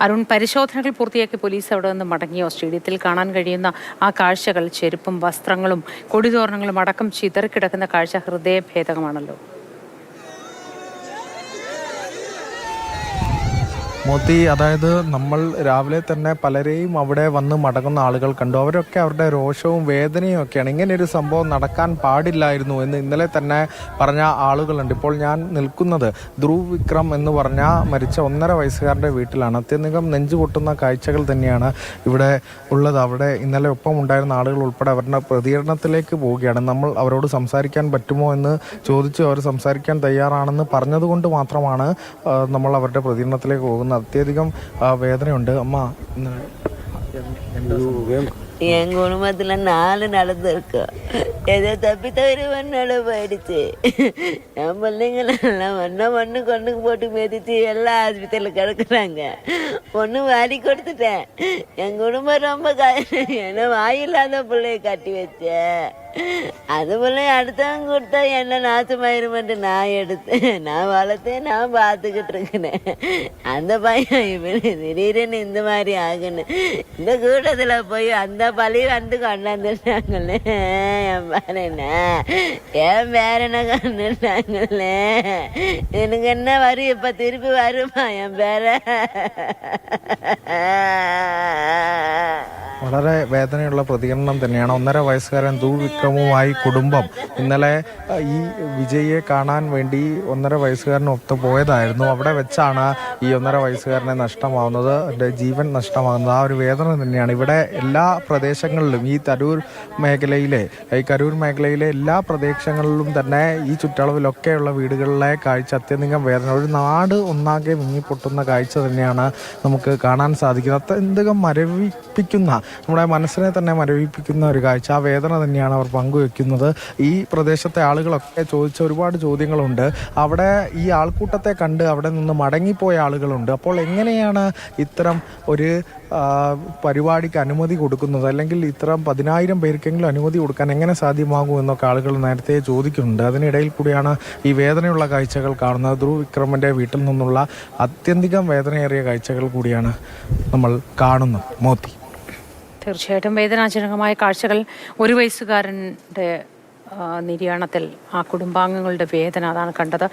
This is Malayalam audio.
അരുൺ, പരിശോധനകൾ പൂർത്തിയാക്കി പോലീസ് അവിടെ നിന്ന് മടങ്ങിയോ? സ്റ്റേഡിയത്തിൽ കാണാൻ കഴിയുന്ന ആ കാഴ്ചകൾ, ചെരുപ്പും വസ്ത്രങ്ങളും കൊടിതോരണങ്ങളും അടക്കം ചിതറിക്കിടക്കുന്ന കാഴ്ച ഹൃദയഭേദകമാണല്ലോ. മോത്തി, അതായത് നമ്മൾ രാവിലെ തന്നെ പലരെയും അവിടെ വന്ന് മടങ്ങുന്ന ആളുകൾ കണ്ടു. അവരൊക്കെ അവരുടെ രോഷവും വേദനയും ഒക്കെയാണ്. ഇങ്ങനെയൊരു സംഭവം നടക്കാൻ പാടില്ലായിരുന്നു എന്ന് ഇന്നലെ തന്നെ പറഞ്ഞ ആളുകളുണ്ട്. ഇപ്പോൾ ഞാൻ നിൽക്കുന്നത് ധ്രുവ് വിക്രം എന്ന് പറഞ്ഞ മരിച്ച 1.5 വയസ്സുകാരൻ്റെ വീട്ടിലാണ്. അത്യധികം നെഞ്ചുപൊട്ടുന്ന കാഴ്ചകൾ തന്നെയാണ് ഇവിടെ ഉള്ളത്. അവിടെ ഇന്നലെ ഒപ്പം ഉണ്ടായിരുന്ന ആളുകൾ ഉൾപ്പെടെ അവരുടെ പ്രതികരണത്തിലേക്ക് പോവുകയാണ്. നമ്മൾ അവരോട് സംസാരിക്കാൻ പറ്റുമോ എന്ന് ചോദിച്ചു. അവർ സംസാരിക്കാൻ തയ്യാറാണെന്ന് പറഞ്ഞതുകൊണ്ട് മാത്രമാണ് നമ്മൾ അവരുടെ പ്രതികരണത്തിലേക്ക് പോകുന്നത്. അത്യധികം വേദനയുണ്ട്. അമ്മ, என் குடும்பத்துல 4 நடந்திருக்கு. ஏதோ தப்பி தவறி மண்ணோட போயிடுச்சு. என் பிள்ளைங்களெல்லாம் மண்ணு கொண்டுக்கு போட்டு மிதிச்சு எல்லாம் ஆஸ்பத்திரியில் கிடக்குறாங்க. ஒன்று வாரி கொடுத்துட்டேன். என் குடும்பம் ரொம்ப என்ன வாயில்லாத பிள்ளைய கட்டி வச்சேன். அது போல அடுத்தவங்க கொடுத்தா என்ன நாசமாயிருமென்று நான் எடுத்தேன். நான் வளர்த்தேன், நான் பார்த்துக்கிட்டு இருக்கிறேன். அந்த பையன் இப்படி திடீர்னு இந்த மாதிரி ஆகுன்னு இந்த கூட்டத்தில் போய் அந்த பழி வந்து கொண்டாந்துட்டாங்களே. என் பேரன என் பேரனை கொண்டுட்டாங்களே. எனக்கு என்ன வரும்? இப்போ திருப்பி வருமா என் பேர? വളരെ വേദനയുള്ള പ്രതികരണം തന്നെയാണ്. 1.5 വയസ്സുകാരൻ ധ്രുവ് വിക്രമുമായി കുടുംബം ഇന്നലെ ഈ വിജയിയെ കാണാൻ വേണ്ടി 1.5 വയസ്സുകാരനൊത്ത് പോയതായിരുന്നു. അവിടെ വെച്ചാണ് ഈ 1.5 വയസ്സുകാരനെ നഷ്ടമാവുന്നത്, എൻ്റെ ജീവൻ നഷ്ടമാകുന്നത്. ആ ഒരു വേദന തന്നെയാണ് ഇവിടെ എല്ലാ പ്രദേശങ്ങളിലും. ഈ കരൂർ മേഖലയിലെ എല്ലാ പ്രദേശങ്ങളിലും തന്നെ ഈ ചുറ്റളവിലൊക്കെയുള്ള വീടുകളിലെ കാഴ്ച അത്യധികം വേദന. ഒരു നാട് ഒന്നാകെ മുങ്ങിപ്പൊട്ടുന്ന കാഴ്ച തന്നെയാണ് നമുക്ക് കാണാൻ സാധിക്കുന്നത്. അത്യധികം മരവിപ്പിക്കുന്ന, നമ്മുടെ മനസ്സിനെ തന്നെ മരവിപ്പിക്കുന്ന ഒരു കാഴ്ച. ആ വേദന തന്നെയാണ് അവർ പങ്കുവെക്കുന്നത്. ഈ പ്രദേശത്തെ ആളുകളൊക്കെ ചോദിച്ച ഒരുപാട് ചോദ്യങ്ങളുണ്ട്. അവിടെ ഈ ആൾക്കൂട്ടത്തെ കണ്ട് അവിടെ നിന്ന് മടങ്ങിപ്പോയ ആളുകളുണ്ട്. അപ്പോൾ എങ്ങനെയാണ് ഇത്തരം ഒരു പരിപാടിക്ക് അനുമതി കൊടുക്കുന്നത്? അല്ലെങ്കിൽ ഇത്തരം 10,000 പേർക്കെങ്കിലും അനുമതി കൊടുക്കാൻ എങ്ങനെ സാധ്യമാകും എന്നൊക്കെ ആളുകൾ നേരത്തെ ചോദിക്കുന്നുണ്ട്. അതിനിടയിൽ കൂടിയാണ് ഈ വേദനയുള്ള കാഴ്ചകൾ കാണുന്നത്. ധ്രുവ് വിക്രമിൻ്റെ വീട്ടിൽ നിന്നുള്ള അത്യന്തികം വേദനയേറിയ കാഴ്ചകൾ കൂടിയാണ് നമ്മൾ കാണുന്നത്. മോത്തി, തീർച്ചയായിട്ടും വേദനാജനകമായ കാഴ്ചകൾ. 1 വയസ്സുകാരൻ്റെ നിര്യാണത്തിൽ ആ കുടുംബാംഗങ്ങളുടെ വേദന, അതാണ് കണ്ടത്.